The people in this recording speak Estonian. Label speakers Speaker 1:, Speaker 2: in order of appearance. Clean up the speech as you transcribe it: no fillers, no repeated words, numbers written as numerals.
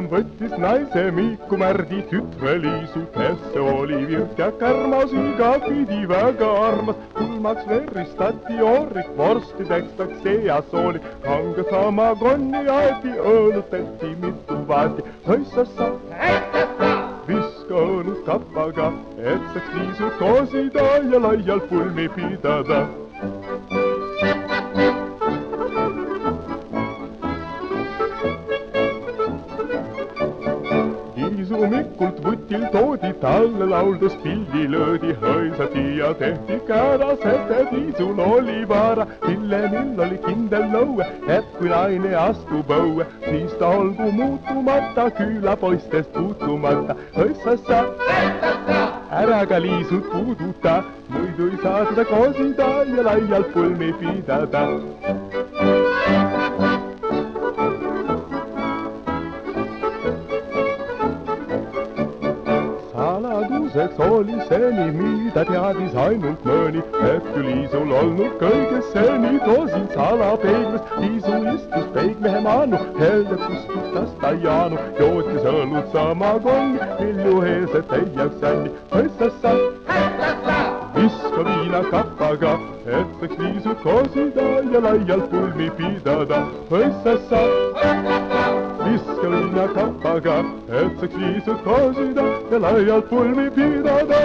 Speaker 1: hiljem võttis naise Miku Märdi tütre Liisu, kes oli virk ja kärmas, igatpidi väga armas. Pulmaks veristati oorik, vorstideks läks seas oli, kange samagonni aeti, õõlutati mitu vaati. Sõissassa, viska õõnus kappaga, et saaks Liisut koosida ja laialt pulmi pidada. Liisu Mikult vutil toodi, talle lauldes pildi löödi, hõisati ja tehti käärased, et Liisul oli vara, millel oli kindel nõue, et kui naine astub õue, siis ta olgu muutumata, külapoistest puutumata. Hõissassa, ära ka Liisut puuduta, muidu ei saa teda koosida ja laialt pulmi pidada. Saladuseks oli seni, mida teadis ainult mõni, et kui Liisul olnud kõiges seni toosin salapeigmes. Liisu istus peigmehe maanu, helde kustutas ta jaanu, jootis õlut samagonni, vilju eeset täiaks jänni. Hõissassa, viska viina kappaga, et saaks Liisut koosida ja laialt pulmi pidada. Hõissassa, viska viina kappaga, et saaks Liisut koosida ja laialt pulmi pidada.